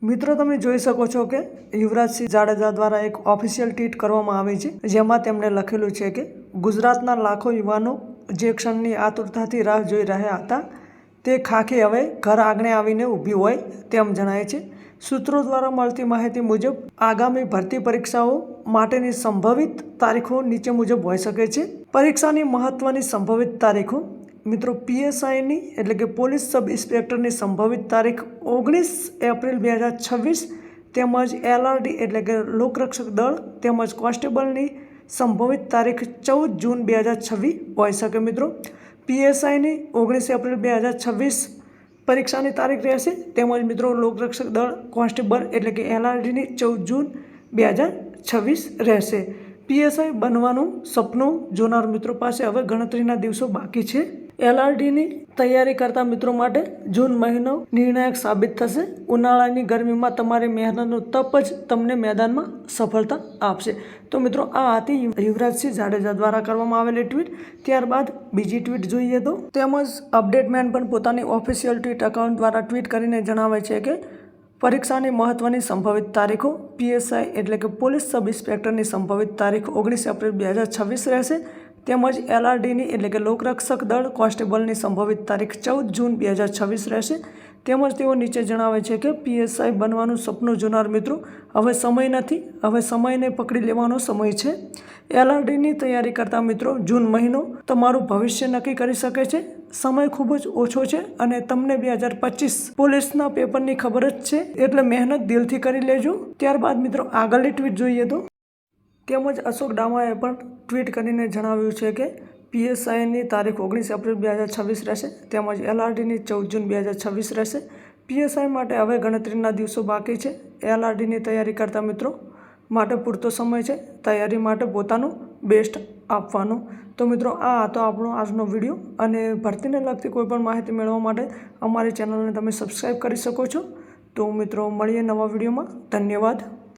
મિત્રો તમે જોઈ શકો છો કે યુવરાજસિંહ જાડેજા દ્વારા એક ઓફિશિયલ ટ્વીટ કરવામાં આવી છે, જેમાં તેમણે લખેલું છે કે ગુજરાતના લાખો યુવાનો જે ક્ષણની આતુરતાથી રાહ જોઈ રહ્યા હતા તે ખાખી હવે ઘર આંગણે આવીને ઊભી હોય તેમ જણાય છે। સૂત્રો દ્વારા મળતી માહિતી મુજબ આગામી ભરતી પરીક્ષાઓ માટેની સંભવિત તારીખો નીચે મુજબ હોઈ શકે છે। પરીક્ષાની મહત્વની સંભવિત તારીખો મિત્રો પીએસઆઈની એટલે કે પોલીસ સબ ઇન્સ્પેક્ટરની સંભવિત તારીખ 19 એપ્રિલ 2026 તેમજ એલઆરડી એટલે કે લોકરક્ષક દળ તેમજ કોન્સ્ટેબલની સંભવિત તારીખ 14 જૂન 2026 હોઈ શકે। મિત્રો પીએસઆઈની 19 એપ્રિલ 2026 પરીક્ષાની તારીખ રહેશે, તેમજ મિત્રો લોકરક્ષક દળ કોન્સ્ટેબલ એટલે કે એલઆરડીની 14 જૂન 2026 રહેશે। પીએસઆઈ બનવાનું સપનું જોનાર મિત્રો પાસે હવે ગણતરીના દિવસો બાકી છે। એલઆરડીની તૈયારી કરતા મિત્રો માટે જૂન મહિનો નિર્ણાયક સાબિત થશે। ઉનાળાની ગરમીમાં તમારી મહેનતનું તપ જ તમને મેદાનમાં સફળતા આપશે। તો મિત્રો આ હતી યુવરાજસિંહ જાડેજા દ્વારા કરવામાં આવેલી ટ્વીટ। ત્યારબાદ બીજી ટ્વીટ જોઈએ તો તેમજ અપડેટમેન પણ પોતાની ઓફિશિયલ ટ્વીટ એકાઉન્ટ દ્વારા ટ્વીટ કરીને જણાવે છે કે પરીક્ષાની મહત્વની સંભવિત તારીખો પીએસઆઈ એટલે કે પોલીસ સબ ઇન્સ્પેક્ટરની સંભવિત તારીખ 19 એપ્રિલ 2026 રહેશે, તેમજ એલઆરડીની એટલે કે લોકરક્ષક દળ કોન્સ્ટેબલની સંભવિત તારીખ 14 જૂન 2026 રહેશે। તેમજ તેઓ નીચે જણાવે છે કે પીએસઆઈ બનવાનું સપનું જોનાર મિત્રો હવે સમય નથી, હવે સમયને પકડી લેવાનો સમય છે। એલઆરડીની તૈયારી કરતા મિત્રો જૂન મહિનો તમારું ભવિષ્ય નક્કી કરી શકે છે। સમય ખૂબ જ ઓછો છે અને તમને 2025 પોલીસના પેપરની ખબર જ છે, એટલે મહેનત દિલથી કરી લેજો। ત્યારબાદ મિત્રો આગળની ટ્વીટ જોઈએ તો તેમજ અશોક ડામાએ પણ ટ્વીટ કરીને જણાવ્યું છે કે પીએસઆઈની તારીખ 19 એપ્રિલ 2026 રહેશે, તેમજ એલઆરડીની 14 જૂન 2026 રહેશે। પીએસઆઈ માટે હવે ગણતરીના દિવસો બાકી છે। એલઆરડીની તૈયારી કરતા મિત્રો માટે પૂરતો સમય છે તૈયારી માટે પોતાનું બેસ્ટ આપવાનું। તો મિત્રો આ હતો આપણો આજનો વિડીયો, અને ભરતીને લગતી કોઈપણ માહિતી મેળવવા માટે અમારી ચેનલને તમે સબસ્ક્રાઈબ કરી શકો છો। તો મિત્રો મળીએ નવા વિડીયોમાં, ધન્યવાદ।